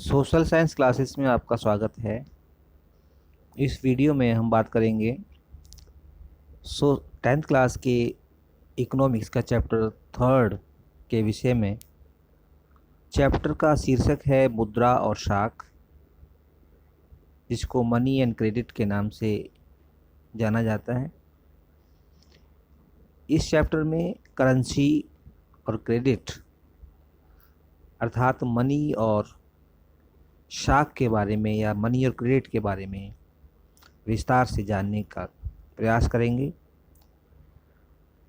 Social science classes में आपका स्वागत है। इस वीडियो में हम बात करेंगे सो 10th क्लास के इकोनॉमिक्स का चैप्टर थर्ड के विषय में। चैप्टर का शीर्षक है मुद्रा और शाख, जिसको मनी एंड क्रेडिट के नाम से जाना जाता है। इस चैप्टर में करेंसी और क्रेडिट अर्थात मनी और शाख के बारे में या मनी और क्रेडिट के बारे में विस्तार से जानने का प्रयास करेंगे।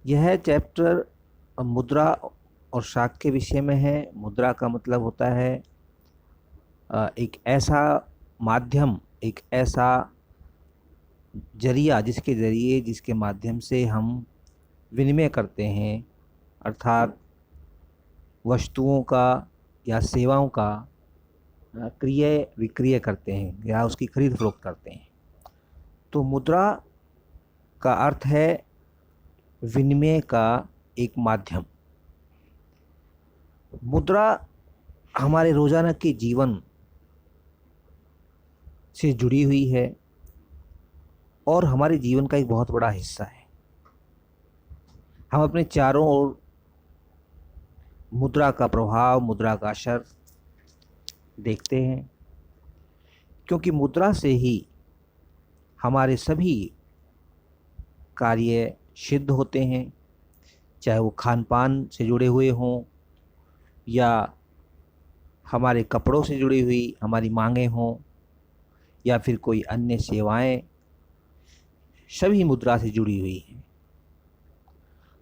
यह चैप्टर मुद्रा और शाख के विषय में है। मुद्रा का मतलब होता है एक ऐसा माध्यम, एक ऐसा जरिया जिसके माध्यम से हम विनिमय करते हैं, अर्थात वस्तुओं का या सेवाओं का क्रय विक्रय करते हैं या उसकी खरीद फरोख्त करते हैं। तो मुद्रा का अर्थ है विनिमय का एक माध्यम। मुद्रा हमारे रोजाना के जीवन से जुड़ी हुई है और हमारे जीवन का एक बहुत बड़ा हिस्सा है। हम अपने चारों ओर मुद्रा का प्रभाव, मुद्रा का असर देखते हैं, क्योंकि मुद्रा से ही हमारे सभी कार्य सिद्ध होते हैं, चाहे वो खान पान से जुड़े हुए हों या हमारे कपड़ों से जुड़ी हुई हमारी मांगें हों या फिर कोई अन्य सेवाएं, सभी मुद्रा से जुड़ी हुई हैं।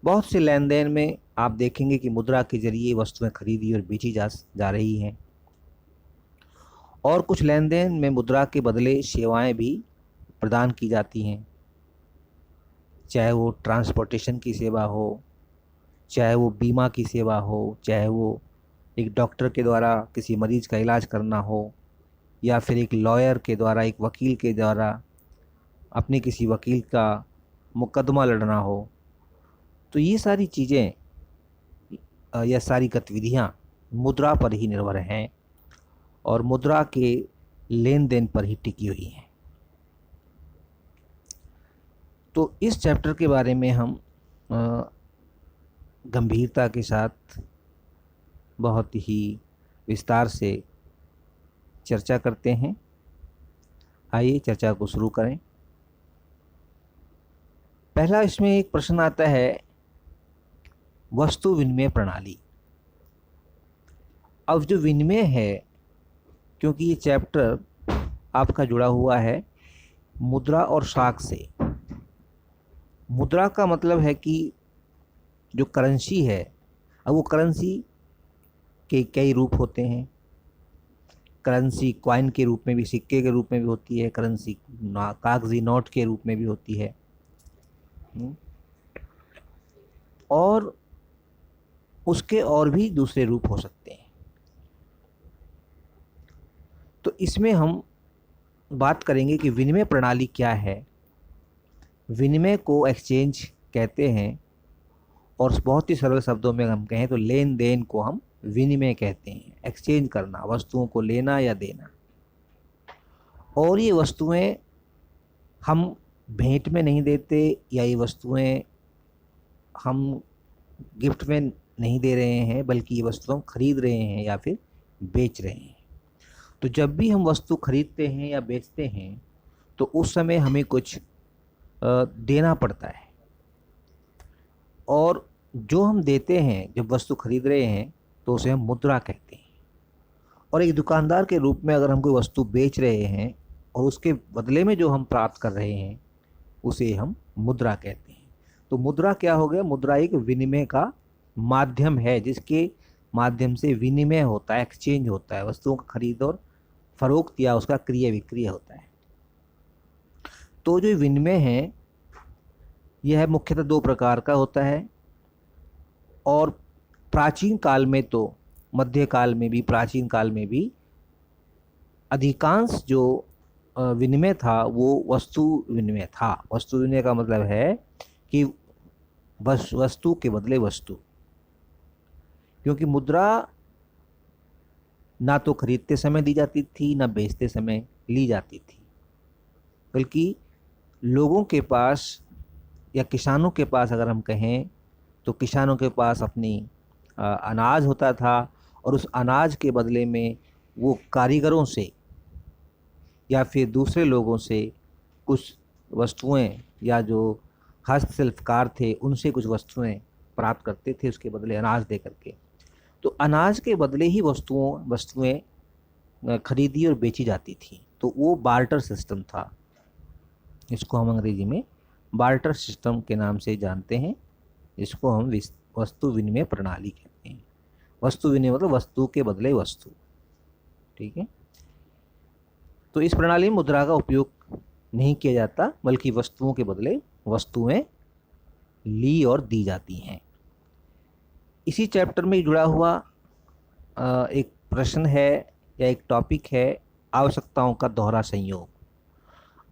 बहुत से लेन देन में आप देखेंगे कि मुद्रा के जरिए वस्तुएं खरीदी और बेची जा रही हैं, और कुछ लेन देन में मुद्रा के बदले सेवाएं भी प्रदान की जाती हैं, चाहे वो ट्रांसपोर्टेशन की सेवा हो, चाहे वो बीमा की सेवा हो, चाहे वो एक डॉक्टर के द्वारा किसी मरीज का इलाज करना हो, या फिर एक लॉयर के द्वारा, एक वकील के द्वारा अपने किसी वकील का मुकदमा लड़ना हो। तो ये सारी चीज़ें या सारी गतिविधियाँ मुद्रा पर ही निर्भर हैं और मुद्रा के लेन देन पर ही टिकी हुई हैं। तो इस चैप्टर के बारे में हम गंभीरता के साथ बहुत ही विस्तार से चर्चा करते हैं। आइए चर्चा को शुरू करें। पहला इसमें एक प्रश्न आता है, वस्तु विनिमय प्रणाली। अब जो विनिमय है, क्योंकि ये चैप्टर आपका जुड़ा हुआ है मुद्रा और शाख से। मुद्रा का मतलब है कि जो करेंसी है, अब वो करेंसी के कई रूप होते हैं। करेंसी कॉइन के रूप में भी, सिक्के के रूप में भी होती है, करेंसी कागजी नोट के रूप में भी होती है, और उसके और भी दूसरे रूप हो सकते हैं। तो इसमें हम बात करेंगे कि विनिमय प्रणाली क्या है। विनिमय को एक्सचेंज कहते हैं, और बहुत ही सरल शब्दों में हम कहें तो लेन देन को हम विनिमय कहते हैं। एक्सचेंज करना, वस्तुओं को लेना या देना। और ये वस्तुएं हम भेंट में नहीं देते, या ये वस्तुएं हम गिफ्ट में नहीं दे रहे हैं, बल्कि ये वस्तु हम खरीद रहे हैं या फिर बेच रहे हैं। तो जब भी हम वस्तु खरीदते हैं या बेचते हैं तो उस समय हमें कुछ देना पड़ता है, और जो हम देते हैं जब वस्तु खरीद रहे हैं तो उसे हम मुद्रा कहते हैं। और एक दुकानदार के रूप में अगर हम कोई वस्तु बेच रहे हैं और उसके बदले में जो हम प्राप्त कर रहे हैं उसे हम मुद्रा कहते हैं। तो मुद्रा क्या हो गया? मुद्रा एक विनिमय का माध्यम है, जिसके माध्यम से विनिमय होता है, एक्सचेंज होता है, वस्तुओं का खरीद और फरोख्त या उसका क्रय विक्रय होता है। तो जो विनिमय है यह मुख्यतः दो प्रकार का होता है, और प्राचीन काल में तो, मध्यकाल में भी, प्राचीन काल में भी अधिकांश जो विनिमय था वो वस्तु विनिमय था। वस्तु विनिमय का मतलब है कि बस वस्तु के बदले वस्तु, क्योंकि मुद्रा ना तो खरीदते समय दी जाती थी, ना बेचते समय ली जाती थी, बल्कि लोगों के पास या किसानों के पास अगर हम कहें तो किसानों के पास अपनी अनाज होता था, और उस अनाज के बदले में वो कारीगरों से या फिर दूसरे लोगों से कुछ वस्तुएं, या जो हस्तशिल्पकार थे उनसे कुछ वस्तुएं प्राप्त करते थे उसके बदले अनाज दे करके। तो अनाज के बदले ही वस्तुएं खरीदी और बेची जाती थी, तो वो बार्टर सिस्टम था। इसको हम अंग्रेजी में बार्टर सिस्टम के नाम से जानते हैं। इसको हम वस्तु विनिमय प्रणाली कहते हैं। वस्तु विनिमय मतलब वस्तु के बदले वस्तु। ठीक है। तो इस प्रणाली में मुद्रा का उपयोग नहीं किया जाता, बल्कि वस्तुओं के बदले वस्तुएं ली और दी जाती हैं। इसी चैप्टर में जुड़ा हुआ एक प्रश्न है या एक टॉपिक है, आवश्यकताओं का दोहरा संयोग।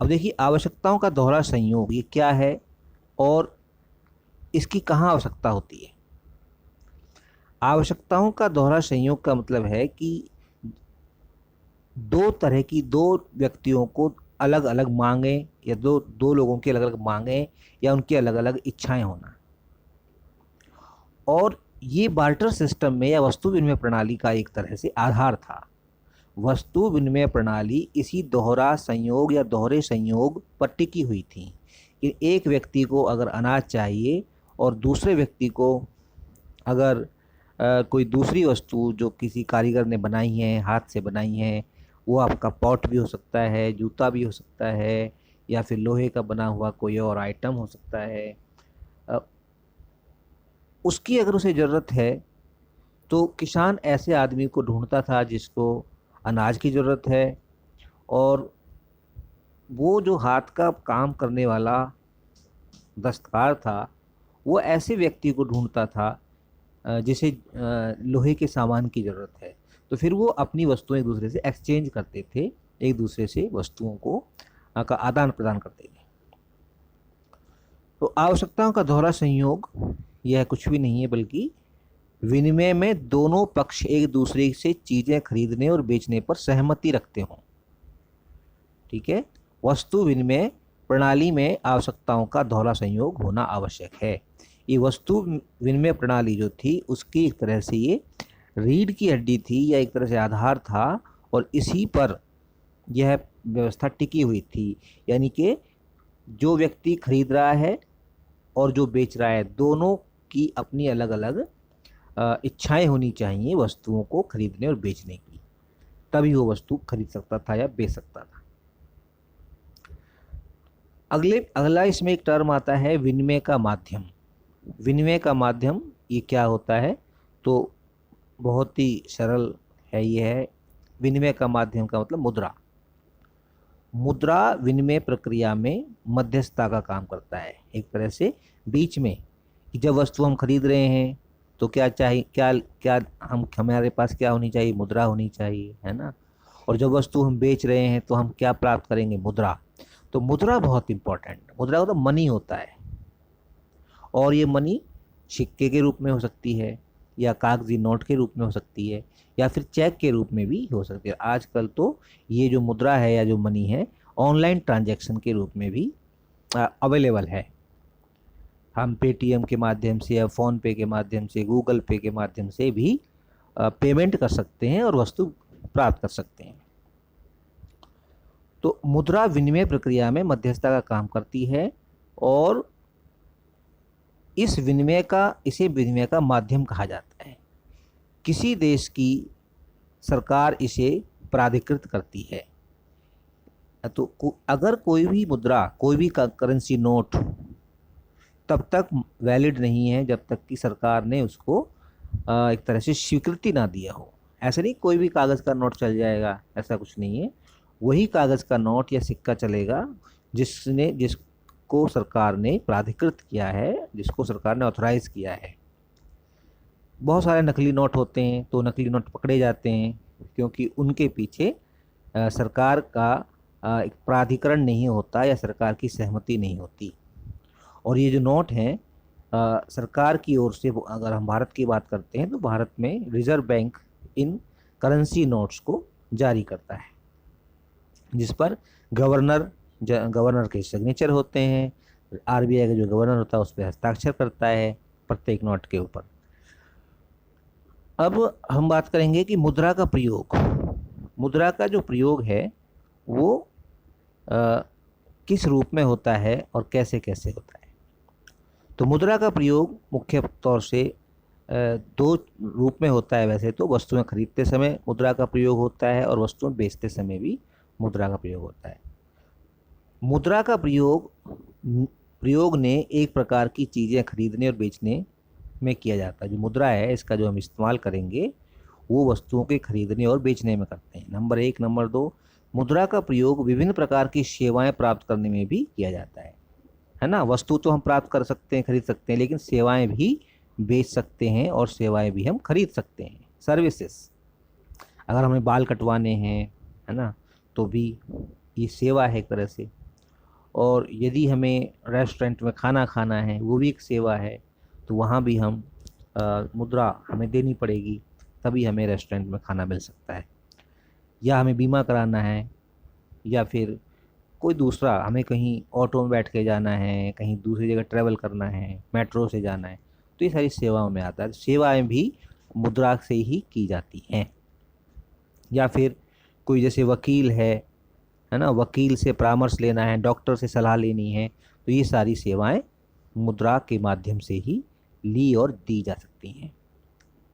अब देखिए, आवश्यकताओं का दोहरा संयोग ये क्या है और इसकी कहाँ आवश्यकता होती है। आवश्यकताओं का दोहरा संयोग का मतलब है कि दो व्यक्तियों को अलग अलग मांगे, या दो लोगों की अलग अलग मांगे या उनकी अलग अलग इच्छाएं होना। और ये बार्टर सिस्टम में या वस्तु विनिमय प्रणाली का एक तरह से आधार था। वस्तु विनिमय प्रणाली इसी दोहरा संयोग या दोहरे संयोग पर टिकी हुई थी कि एक व्यक्ति को अगर अनाज चाहिए और दूसरे व्यक्ति को अगर कोई दूसरी वस्तु जो किसी कारीगर ने बनाई है, हाथ से बनाई है, वो आपका पॉट भी हो सकता है, जूता भी हो सकता है, या फिर लोहे का बना हुआ कोई और आइटम हो सकता है, उसकी अगर उसे ज़रूरत है तो किसान ऐसे आदमी को ढूंढता था जिसको अनाज की ज़रूरत है, और वो जो हाथ का काम करने वाला दस्तकार था वो ऐसे व्यक्ति को ढूंढता था जिसे लोहे के सामान की ज़रूरत है। तो फिर वो अपनी वस्तुएं एक दूसरे से एक्सचेंज करते थे, एक दूसरे से वस्तुओं को का आदान प्रदान करते थे। तो आवश्यकताओं का दोहरा संयोग यह कुछ भी नहीं है, बल्कि विनिमय में दोनों पक्ष एक दूसरे से चीज़ें खरीदने और बेचने पर सहमति रखते हों। ठीक है। वस्तु विनिमय प्रणाली में आवश्यकताओं का दोहरा संयोग होना आवश्यक है। ये वस्तु विनिमय प्रणाली जो थी उसकी एक तरह से ये रीढ़ की हड्डी थी, या एक तरह से आधार था, और इसी पर यह व्यवस्था टिकी हुई थी। यानी कि जो व्यक्ति खरीद रहा है और जो बेच रहा है, दोनों की अपनी अलग अलग इच्छाएं होनी चाहिए वस्तुओं को खरीदने और बेचने की, तभी वो वस्तु खरीद सकता था या बेच सकता था। अगला इसमें एक टर्म आता है विनिमय का माध्यम। विनिमय का माध्यम ये क्या होता है, तो बहुत ही सरल है। ये है विनिमय का माध्यम का मतलब मुद्रा। मुद्रा विनिमय प्रक्रिया में मध्यस्थता का काम करता है, एक तरह से बीच में, कि जब वस्तु हम खरीद रहे हैं तो क्या चाहिए, क्या क्या हमारे पास क्या होनी चाहिए, मुद्रा होनी चाहिए, है ना। और जब वस्तु हम बेच रहे हैं तो हम क्या प्राप्त करेंगे, मुद्रा। तो मुद्रा बहुत इंपॉर्टेंट, मुद्रा तो मनी होता है, और ये मनी सिक्के के रूप में हो सकती है, या कागजी नोट के रूप में हो सकती है, या फिर चेक के रूप में भी हो सकती है। आजकल तो ये जो मुद्रा है या जो मनी है ऑनलाइन ट्रांजैक्शन के रूप में भी अवेलेबल है। हम पेटीएम के माध्यम से या फ़ोन पे के माध्यम से, गूगल पे के माध्यम से भी पेमेंट कर सकते हैं और वस्तु प्राप्त कर सकते हैं। तो मुद्रा विनिमय प्रक्रिया में मध्यस्थता का काम करती है, और इसे विनिमय का माध्यम कहा जाता है। किसी देश की सरकार इसे प्राधिकृत करती है। तो अगर कोई भी मुद्रा, कोई भी करेंसी नोट तब तक वैलिड नहीं है जब तक कि सरकार ने उसको एक तरह से स्वीकृति ना दिया हो। ऐसा नहीं कोई भी कागज़ का नोट चल जाएगा, ऐसा कुछ नहीं है। वही कागज़ का नोट या सिक्का चलेगा जिसको सरकार ने प्राधिकृत किया है, जिसको सरकार ने ऑथराइज किया है। बहुत सारे नकली नोट होते हैं, तो नकली नोट पकड़े जाते हैं क्योंकि उनके पीछे सरकार का एक प्राधिकरण नहीं होता या सरकार की सहमति नहीं होती। और ये जो नोट हैं सरकार की ओर से, अगर हम भारत की बात करते हैं तो भारत में रिजर्व बैंक इन करेंसी नोट्स को जारी करता है, जिस पर गवर्नर के सिग्नेचर होते हैं। आरबीआई का जो गवर्नर होता है उस पर हस्ताक्षर करता है प्रत्येक नोट के ऊपर। अब हम बात करेंगे कि मुद्रा का प्रयोग, मुद्रा का जो प्रयोग है वो किस रूप में होता है और कैसे कैसे होता है। तो मुद्रा का प्रयोग मुख्य तौर से दो रूप में होता है। वैसे तो वस्तुएं खरीदते समय मुद्रा का प्रयोग होता है और वस्तुएं बेचते समय भी मुद्रा का प्रयोग होता है। मुद्रा का प्रयोग ने एक प्रकार की चीज़ें खरीदने और बेचने में किया जाता है। जो मुद्रा है इसका जो हम इस्तेमाल करेंगे वो वस्तुओं के खरीदने और बेचने में करते हैं, नंबर एक। नंबर दो, मुद्रा का प्रयोग विभिन्न प्रकार की सेवाएं प्राप्त करने में भी किया जाता है ना। वस्तु तो हम प्राप्त कर सकते हैं, खरीद सकते हैं, लेकिन सेवाएं भी बेच सकते हैं और सेवाएं भी हम खरीद सकते हैं, सर्विसेज। अगर हमें बाल कटवाने हैं, है ना, तो भी ये सेवा है एक तरह से। और यदि हमें रेस्टोरेंट में खाना खाना है वो भी एक सेवा है, तो वहाँ भी हम मुद्रा हमें देनी पड़ेगी, तभी हमें रेस्टोरेंट में खाना मिल सकता है। या हमें बीमा कराना है, या फिर कोई दूसरा, हमें कहीं ऑटो में बैठ के जाना है, कहीं दूसरी जगह ट्रैवल करना है, मेट्रो से जाना है, तो ये सारी सेवाओं में आता है। सेवाएं भी मुद्रा से ही की जाती हैं। या फिर कोई जैसे वकील है ना, वकील से परामर्श लेना है, डॉक्टर से सलाह लेनी है, तो ये सारी सेवाएं मुद्रा के माध्यम से ही ली और दी जा सकती हैं।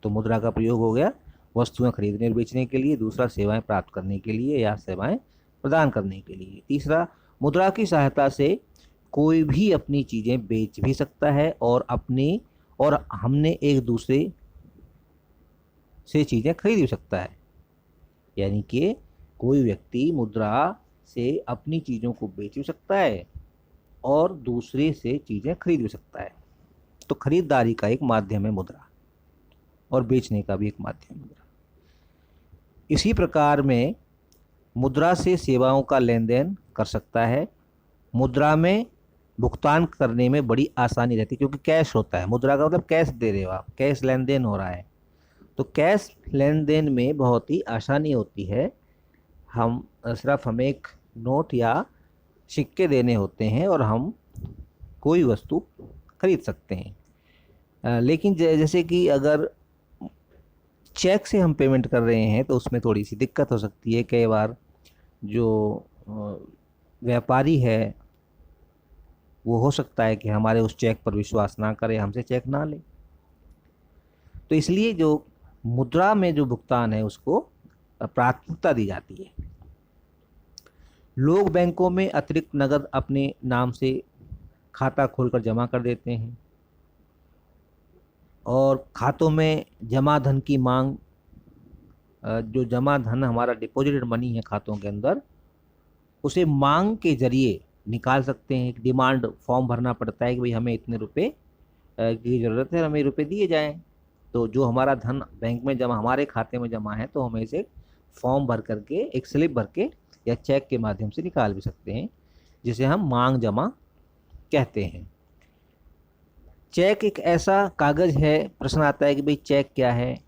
तो मुद्रा का प्रयोग हो गया वस्तुएं खरीदने और बेचने के लिए, दूसरा सेवाएं प्राप्त करने के लिए या सेवाएं प्रदान करने के लिए, तीसरा मुद्रा की सहायता से कोई भी अपनी चीज़ें बेच भी सकता है और हमने एक दूसरे से चीज़ें खरीद भी सकता है। यानी कि कोई व्यक्ति मुद्रा से अपनी चीज़ों को बेच भी सकता है और दूसरे से चीज़ें खरीद भी सकता है। तो खरीदारी का एक माध्यम है मुद्रा, और बेचने का भी एक माध्यम है मुद्रा। इसी प्रकार में मुद्रा से सेवाओं का लेन देन कर सकता है। मुद्रा में भुगतान करने में बड़ी आसानी रहती है, क्योंकि कैश होता है। मुद्रा का मतलब कैश दे रहे हो आप, कैश लेन देन हो रहा है, तो कैश लेन देन में बहुत ही आसानी होती है। हमें एक नोट या सिक्के देने होते हैं और हम कोई वस्तु खरीद सकते हैं। लेकिन जैसे कि अगर चेक से हम पेमेंट कर रहे हैं तो उसमें थोड़ी सी दिक्कत हो सकती है। कई बार जो व्यापारी है वो हो सकता है कि हमारे उस चेक पर विश्वास ना करे, हमसे चेक ना ले। तो इसलिए जो मुद्रा में जो भुगतान है उसको प्राथमिकता दी जाती है। लोग बैंकों में अतिरिक्त नगद अपने नाम से खाता खोलकर जमा कर देते हैं, और खातों में जमा धन की मांग, जो जमा धन हमारा डिपॉजिटेड मनी है खातों के अंदर, उसे मांग के जरिए निकाल सकते हैं। एक डिमांड फॉर्म भरना पड़ता है कि भाई हमें इतने रुपए की ज़रूरत है, हमें रुपए दिए जाएं। तो जो हमारा धन बैंक में जमा, हमारे खाते में जमा है, तो हमें इसे फॉर्म भर करके, एक स्लिप भर के या चेक के माध्यम से निकाल भी सकते हैं, जिसे हम मांग जमा कहते हैं। चेक एक ऐसा कागज है, प्रश्न आता है कि भाई चेक क्या है।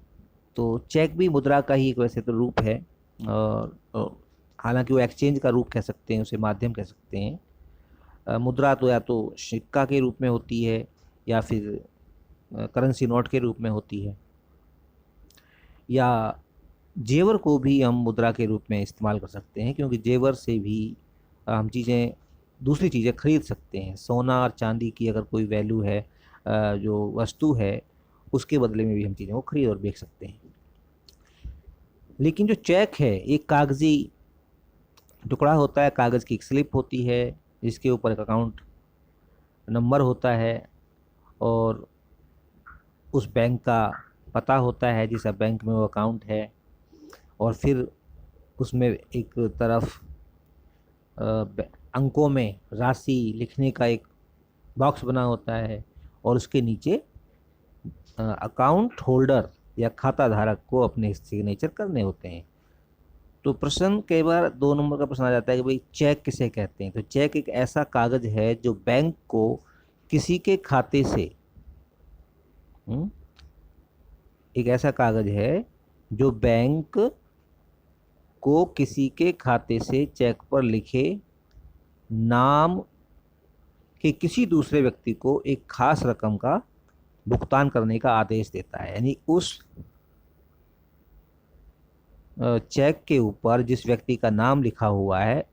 तो चेक भी मुद्रा का ही एक वैसे तो रूप है, और हालांकि वो एक्सचेंज का रूप कह सकते हैं, उसे माध्यम कह सकते हैं। मुद्रा तो या तो सिक्का के रूप में होती है या फिर करेंसी नोट के रूप में होती है, या जेवर को भी हम मुद्रा के रूप में इस्तेमाल कर सकते हैं, क्योंकि जेवर से भी हम दूसरी चीज़ें खरीद सकते हैं। सोना और चांदी की अगर कोई वैल्यू है, जो वस्तु है, उसके बदले में भी हम चीज़ों को खरीद और बेच सकते हैं। लेकिन जो चेक है एक कागजी टुकड़ा होता है, कागज़ की एक स्लिप होती है जिसके ऊपर एक अकाउंट नंबर होता है और उस बैंक का पता होता है जिस बैंक में वो अकाउंट है, और फिर उसमें एक तरफ अंकों में राशि लिखने का एक बॉक्स बना होता है, और उसके नीचे अकाउंट होल्डर या खाता धारक को अपने सिग्नेचर करने होते हैं। तो प्रश्न कई बार 2 नंबर का प्रश्न आ जाता है कि भाई चेक किसे कहते हैं। तो चेक एक ऐसा कागज है जो बैंक को किसी के खाते से एक ऐसा कागज है जो बैंक को किसी के खाते से चेक पर लिखे नाम के किसी दूसरे व्यक्ति को एक खास रकम का भुगतान करने का आदेश देता है। यानी उस चेक के ऊपर जिस व्यक्ति का नाम लिखा हुआ है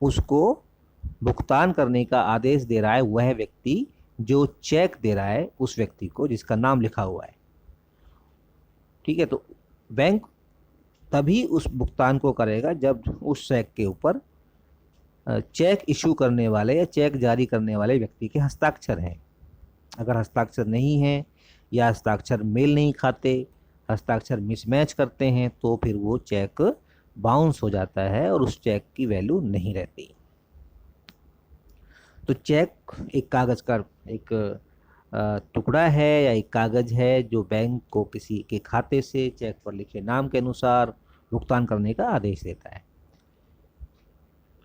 उसको भुगतान करने का आदेश दे रहा है वह व्यक्ति जो चेक दे रहा है उस व्यक्ति को जिसका नाम लिखा हुआ है। ठीक है, तो बैंक तभी उस भुगतान को करेगा जब उस चेक के ऊपर चेक इशू करने वाले या चेक जारी करने वाले व्यक्ति के हस्ताक्षर हैं। अगर हस्ताक्षर नहीं है या हस्ताक्षर मेल नहीं खाते, हस्ताक्षर मिसमैच करते हैं, तो फिर वो चेक बाउंस हो जाता है और उस चेक की वैल्यू नहीं रहती। तो चेक एक कागज़ का एक टुकड़ा है या एक कागज़ है जो बैंक को किसी के खाते से चेक पर लिखे नाम के अनुसार भुगतान करने का आदेश देता है।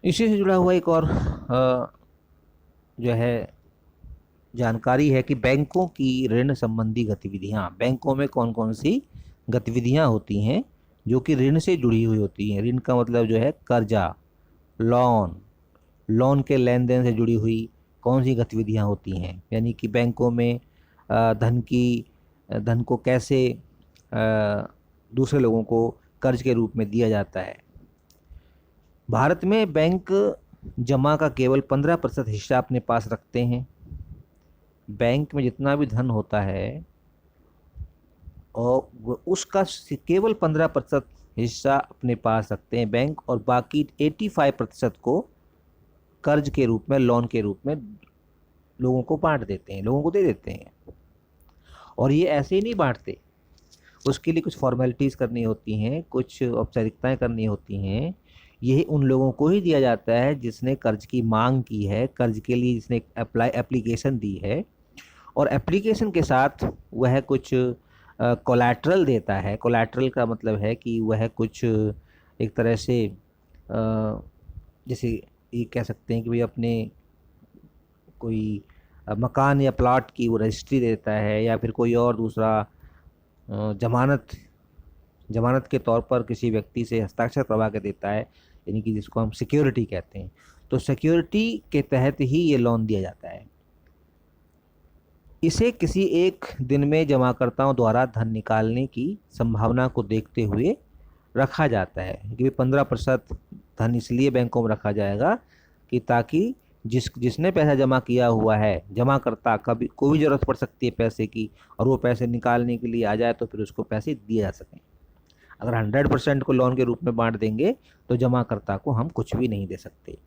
इसी से जुड़ा हुआ एक और जो है जानकारी है कि बैंकों की ऋण संबंधी गतिविधियां, बैंकों में कौन कौन सी गतिविधियां होती हैं जो कि ऋण से जुड़ी हुई होती हैं। ऋण का मतलब जो है कर्जा, लोन, लोन के लेन देन से जुड़ी हुई कौन सी गतिविधियां होती हैं। यानी कि बैंकों में धन को कैसे दूसरे लोगों को कर्ज के रूप में दिया जाता है। भारत में बैंक जमा का केवल 15% हिस्सा अपने पास रखते हैं। बैंक में जितना भी धन होता है और उसका केवल 15% हिस्सा अपने पास रखते हैं बैंक, और बाकी 85% को कर्ज के रूप में, लोन के रूप में लोगों को बांट देते हैं, लोगों को दे देते हैं। और ये ऐसे ही नहीं बांटते, उसके लिए कुछ फॉर्मेलिटीज़ करनी होती हैं, कुछ औपचारिकताएं करनी होती हैं। यही उन लोगों को ही दिया जाता है जिसने कर्ज की मांग की है, कर्ज के लिए जिसने एप्लीकेशन दी है, और एप्लीकेशन के साथ वह कुछ कोलैटरल देता है। कोलैटरल का मतलब है कि वह कुछ एक तरह से जैसे ये कह सकते हैं कि भाई अपने कोई मकान या प्लॉट की वो रजिस्ट्री देता है, या फिर कोई और दूसरा जमानत के तौर पर किसी व्यक्ति से हस्ताक्षर करवा के देता है, यानी कि जिसको हम सिक्योरिटी कहते हैं। तो सिक्योरिटी के तहत ही ये लोन दिया जाता है। इसे किसी एक दिन में जमाकर्ताओं द्वारा धन निकालने की संभावना को देखते हुए रखा जाता है कि 15% धन इसलिए बैंकों में रखा जाएगा कि ताकि जिसने पैसा जमा किया हुआ है, जमाकर्ता, कभी कोई भी ज़रूरत पड़ सकती है पैसे की और वो पैसे निकालने के लिए आ जाए तो फिर उसको पैसे दिए जा सकें। अगर 100% को लोन के रूप में बांट देंगे तो जमाकर्ता को हम कुछ भी नहीं दे सकते।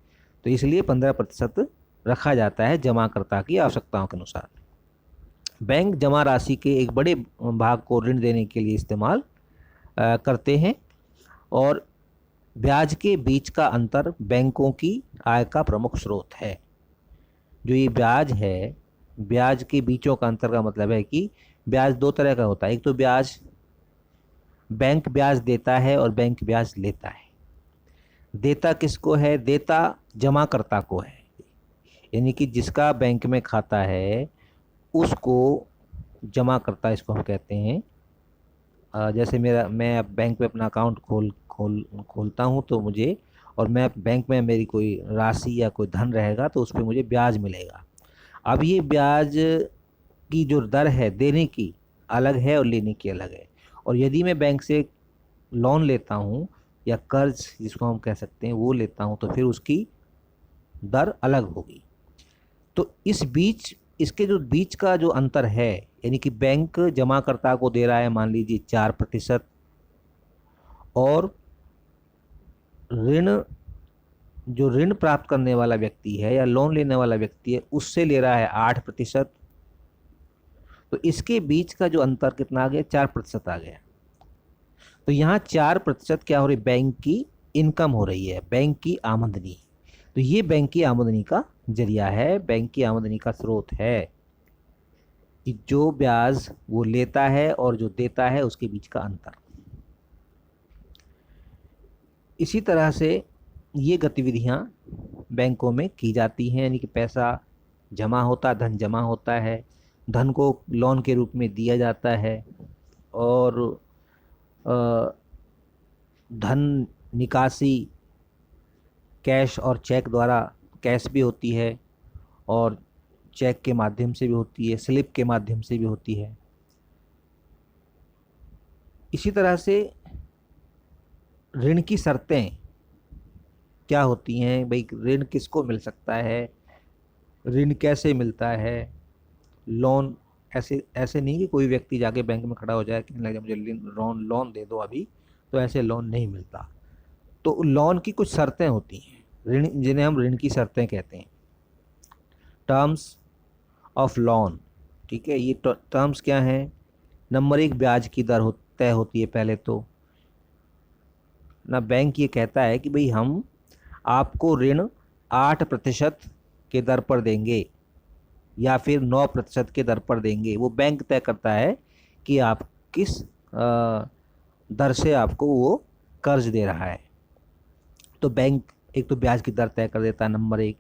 तो इसलिए 15% रखा जाता है जमाकर्ता की आवश्यकताओं के अनुसार। बैंक जमा राशि के एक बड़े भाग को ऋण देने के लिए इस्तेमाल करते हैं, और ब्याज के बीच का अंतर बैंकों की आय का प्रमुख स्रोत है। जो ये ब्याज है, ब्याज के बीचों का अंतर का मतलब है कि ब्याज दो तरह का होता है। एक तो ब्याज बैंक ब्याज देता है और बैंक ब्याज लेता है। देता किसको है? देता जमाकर्ता को है, यानी कि जिसका बैंक में खाता है उसको जमाकर्ता इसको हम कहते हैं। जैसे मैं अब बैंक में अपना अकाउंट खोलता हूँ तो मुझे, और मैं बैंक में मेरी कोई राशि या कोई धन रहेगा तो उस पर मुझे ब्याज मिलेगा। अब ये ब्याज की जो दर है देने की अलग है और लेने की अलग है। और यदि मैं बैंक से लोन लेता हूँ या कर्ज जिसको हम कह सकते हैं वो लेता हूँ तो फिर उसकी दर अलग होगी। तो इसके जो बीच का जो अंतर है, यानी कि बैंक जमाकर्ता को दे रहा है मान लीजिए 4%, और ऋण प्राप्त करने वाला व्यक्ति है या लोन लेने वाला व्यक्ति है उससे ले रहा है 8%। तो इसके बीच का जो अंतर कितना आ गया? 4% आ गया। तो यहाँ 4% क्या हो रही? बैंक की इनकम हो रही है, बैंक की आमदनी। तो ये बैंक की आमदनी का जरिया है, बैंक की आमदनी का स्रोत है कि जो ब्याज वो लेता है और जो देता है उसके बीच का अंतर। इसी तरह से ये गतिविधियां बैंकों में की जाती हैं, यानी कि पैसा जमा होता, धन जमा होता है, धन को लोन के रूप में दिया जाता है, और धन निकासी कैश और चेक द्वारा, कैश भी होती है और चेक के माध्यम से भी होती है, स्लिप के माध्यम से भी होती है। इसी तरह से ऋण की शर्तें क्या होती हैं भाई, ऋण किसको मिल सकता है, ऋण कैसे मिलता है, लोन, ऐसे ऐसे नहीं कि कोई व्यक्ति जाके बैंक में खड़ा हो जाए कहने लगे मुझे लोन लोन दे दो अभी, तो ऐसे लोन नहीं मिलता। तो लोन की कुछ शर्तें होती हैं, ऋण जिन्हें हम ऋण की शर्तें कहते हैं, टर्म्स ऑफ लोन। ठीक है, ये टर्म्स क्या हैं? नंबर एक, ब्याज की दर तय होती है पहले तो ना। बैंक ये कहता है कि भाई हम आपको ऋण 8% के दर पर देंगे या फिर 9% के दर पर देंगे। वो बैंक तय करता है कि आप किस दर से आपको वो कर्ज दे रहा है। तो बैंक एक तो ब्याज की दर तय कर देता है, नंबर एक।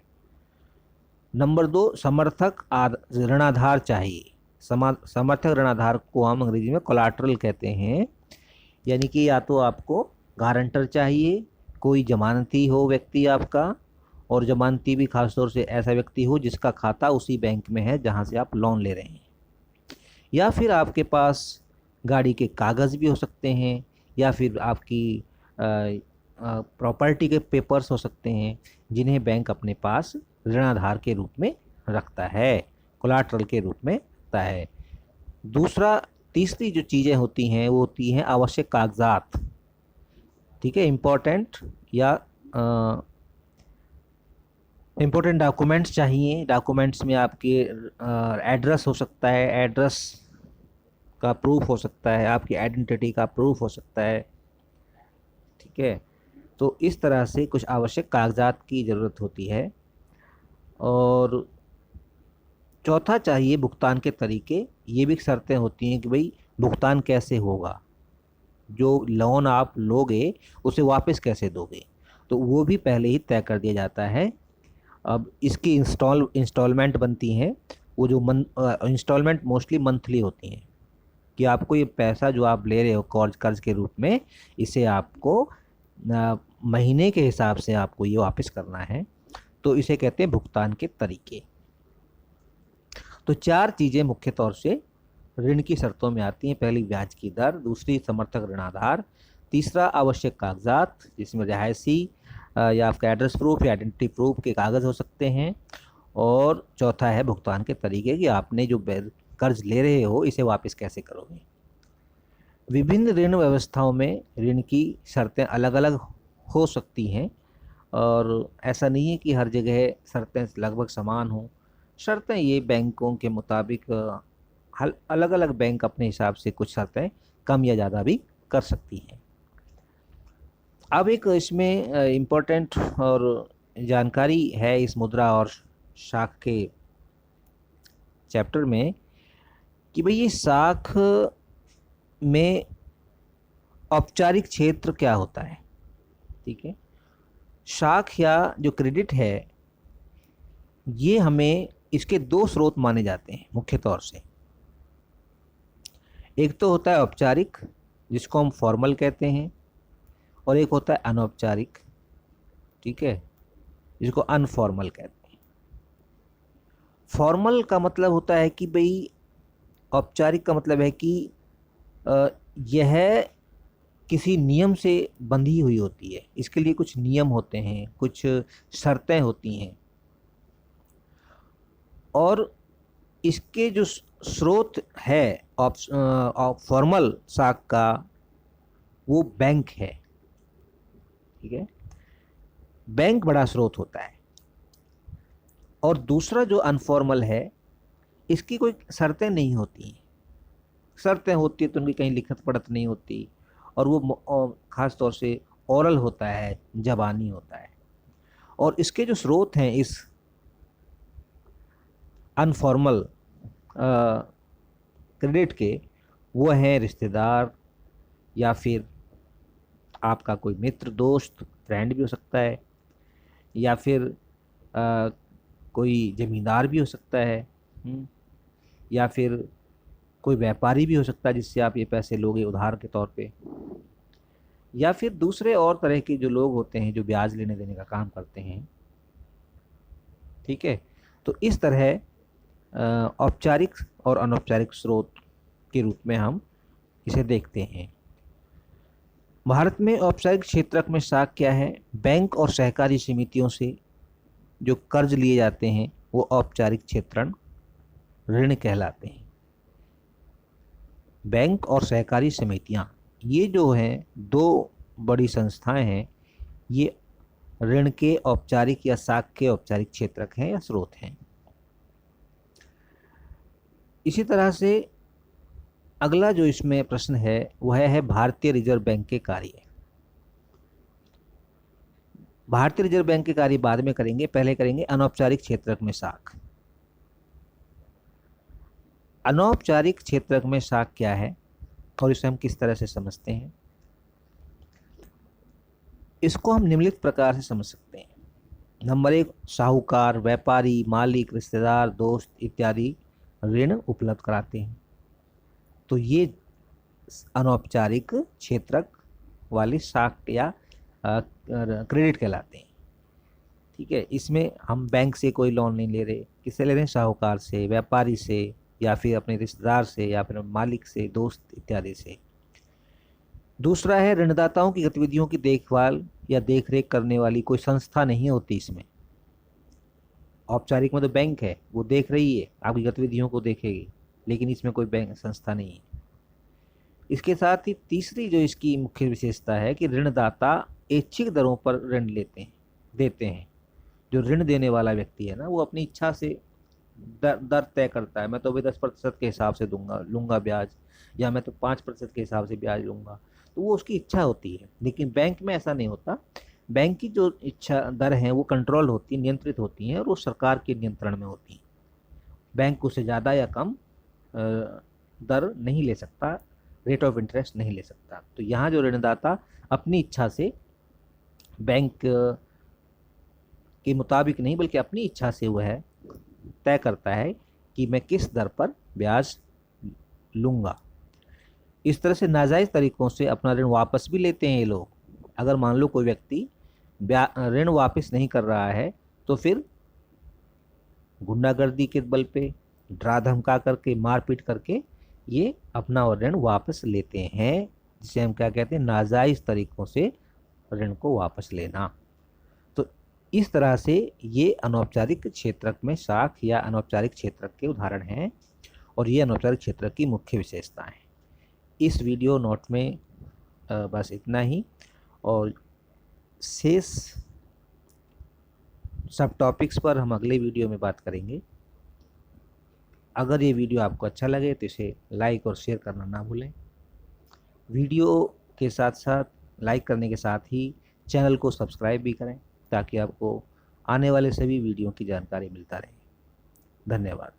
नंबर दो, समर्थक ऋणाधार चाहिए। समर्थक ऋणाधार को हम अंग्रेजी में कोलाटरल कहते हैं, यानी कि या तो आपको गारंटर चाहिए, कोई जमानती हो व्यक्ति आपका, और जमानती भी खासतौर से ऐसा व्यक्ति हो जिसका खाता उसी बैंक में है जहां से आप लोन ले रहे हैं, या फिर आपके पास गाड़ी के कागज़ भी हो सकते हैं, या फिर आपकी प्रॉपर्टी के पेपर्स हो सकते हैं जिन्हें बैंक अपने पास ऋणाधार के रूप में रखता है, कोलाटरल के रूप में रखता है। दूसरा, तीसरी जो चीज़ें होती हैं वो होती हैं आवश्यक कागजात। ठीक है, इम्पोर्टेंट या इम्पोर्टेंट डॉक्यूमेंट्स चाहिए। डॉक्यूमेंट्स में आपके एड्रेस हो सकता है, एड्रेस का प्रूफ हो सकता है, आपकी आइडेंटिटी का प्रूफ हो सकता है। ठीक है, तो इस तरह से कुछ आवश्यक कागजात की ज़रूरत होती है। और चौथा चाहिए भुगतान के तरीके। ये भी शर्तें होती हैं कि भाई भुगतान कैसे होगा, जो लोन आप लोगे उसे वापस कैसे दोगे, तो वो भी पहले ही तय कर दिया जाता है। अब इसकी इंस्टॉलमेंट बनती हैं, वो जो इंस्टॉलमेंट मोस्टली मंथली होती हैं, कि आपको ये पैसा जो आप ले रहे हो कर्ज के रूप में, इसे आपको महीने के हिसाब से आपको ये वापस करना है। तो इसे कहते हैं भुगतान के तरीके। तो चार चीज़ें मुख्य तौर से ऋण की शर्तों में आती हैं। पहली ब्याज की दर, दूसरी समर्थक ऋणाधार, तीसरा आवश्यक कागजात जिसमें रिहायशी या आपका एड्रेस प्रूफ या आइडेंटिटी प्रूफ के कागज़ हो सकते हैं, और चौथा है भुगतान के तरीके कि आपने जो कर्ज ले रहे हो इसे वापस कैसे करोगे। विभिन्न ऋण व्यवस्थाओं में ऋण की शर्तें अलग अलग हो सकती हैं, और ऐसा नहीं है कि हर जगह शर्तें लगभग समान हों। शर्तें ये बैंकों के मुताबिक अलग अलग बैंक अपने हिसाब से कुछ शर्तें कम या ज़्यादा भी कर सकती हैं। अब एक इसमें इम्पोर्टेंट और जानकारी है इस मुद्रा और साख के चैप्टर में, कि भाई ये साख में औपचारिक क्षेत्र क्या होता है। ठीक है, साख या जो क्रेडिट है ये हमें इसके दो स्रोत माने जाते हैं मुख्य तौर से। एक तो होता है औपचारिक जिसको हम फॉर्मल कहते हैं, और एक होता है अनौपचारिक, ठीक है, जिसको अनफॉर्मल कहते हैं। फॉर्मल का मतलब होता है कि भाई, औपचारिक का मतलब है कि यह किसी नियम से बंधी हुई होती है, इसके लिए कुछ नियम होते हैं, कुछ शर्तें होती हैं, और इसके जो स्रोत है फॉर्मल साख का वो बैंक है। ठीक है, बैंक बड़ा स्रोत होता है। और दूसरा जो अनफॉर्मल है इसकी कोई शर्तें नहीं होती हैं। शर्तें होती है तो उनकी कहीं लिखत पढ़त नहीं होती, और वो खास तौर से ओरल होता है, जबानी होता है। और इसके जो स्रोत हैं इस अनफॉर्मल क्रेडिट के, वो हैं रिश्तेदार, या फिर आपका कोई मित्र, दोस्त, फ्रेंड भी हो सकता है, या फिर कोई जमींदार भी हो सकता है, या फिर कोई व्यापारी भी हो सकता है जिससे आप ये पैसे लोगे उधार के तौर पे, या फिर दूसरे और तरह के जो लोग होते हैं जो ब्याज लेने देने का काम करते हैं। ठीक है, तो इस तरह औपचारिक और अनौपचारिक स्रोत के रूप में हम इसे देखते हैं। भारत में औपचारिक क्षेत्रक में साख क्या है? बैंक और सहकारी समितियों से जो कर्ज लिए जाते हैं वो औपचारिक क्षेत्रण ऋण कहलाते हैं। बैंक और सहकारी समितियां, ये जो हैं दो बड़ी संस्थाएं हैं, ये ऋण के औपचारिक या साख के औपचारिक क्षेत्रक हैं या स्रोत हैं। इसी तरह से अगला जो इसमें प्रश्न है वह है भारतीय रिजर्व बैंक के कार्य। भारतीय रिजर्व बैंक के कार्य बाद में करेंगे, पहले करेंगे अनौपचारिक क्षेत्रक में साख। अनौपचारिक क्षेत्रक में साख क्या है और इसे हम किस तरह से समझते हैं? इसको हम निम्नलिखित प्रकार से समझ सकते हैं। नंबर 1, साहूकार, व्यापारी, मालिक, रिश्तेदार, दोस्त इत्यादि ऋण उपलब्ध कराते हैं, तो ये अनौपचारिक क्षेत्रक वाली साख या क्रेडिट कहलाते हैं। ठीक है, इसमें हम बैंक से कोई लोन नहीं ले रहे, किससे ले रहे हैं? साहूकार से, व्यापारी से, या फिर अपने रिश्तेदार से, या फिर मालिक से, दोस्त इत्यादि से। दूसरा है ऋणदाताओं की गतिविधियों की देखभाल या देखरेख करने वाली कोई संस्था नहीं होती इसमें। औपचारिक में तो बैंक है, वो देख रही है, आपकी गतिविधियों को देखेगी, लेकिन इसमें कोई बैंक संस्था नहीं है। इसके साथ ही तीसरी जो इसकी मुख्य विशेषता है कि ऋणदाता ऐच्छिक दरों पर ऋण देते हैं। जो ऋण देने वाला व्यक्ति है ना, वो अपनी इच्छा से दर तय करता है। मैं तो भी 10% के हिसाब से लूंगा ब्याज, या मैं तो 5% के हिसाब से ब्याज लूंगा, तो वो उसकी इच्छा होती है। लेकिन बैंक में ऐसा नहीं होता। बैंक की जो इच्छा दर है वो कंट्रोल होती है, नियंत्रित होती हैं, और वो सरकार के नियंत्रण में होती हैं। बैंक उससे ज़्यादा या कम दर नहीं ले सकता, रेट ऑफ इंटरेस्ट नहीं ले सकता। तो यहाँ जो ऋणदाता अपनी इच्छा से बैंक के मुताबिक नहीं, बल्कि अपनी इच्छा से वह तय करता है कि मैं किस दर पर ब्याज लूँगा। इस तरह से नाजायज़ तरीक़ों से अपना ऋण वापस भी लेते हैं ये लोग। अगर मान लो कोई व्यक्ति ऋण वापस नहीं कर रहा है, तो फिर गुंडागर्दी के बल पे, डरा धमका करके, मारपीट करके ये अपना ऋण वापस लेते हैं, जिसे हम क्या कहते हैं? नाजायज़ तरीक़ों से ऋण को वापस लेना। तो इस तरह से ये अनौपचारिक क्षेत्रक में साख या अनौपचारिक क्षेत्रक के उदाहरण हैं, और ये अनौपचारिक क्षेत्रक की मुख्य विशेषताएं हैं। इस वीडियो नोट में बस इतना ही, और शेष सब टॉपिक्स पर हम अगले वीडियो में बात करेंगे। अगर ये वीडियो आपको अच्छा लगे तो इसे लाइक और शेयर करना ना भूलें। वीडियो के साथ साथ, लाइक करने के साथ ही चैनल को सब्सक्राइब भी करें, ताकि आपको आने वाले सभी वीडियो की जानकारी मिलता रहे। धन्यवाद।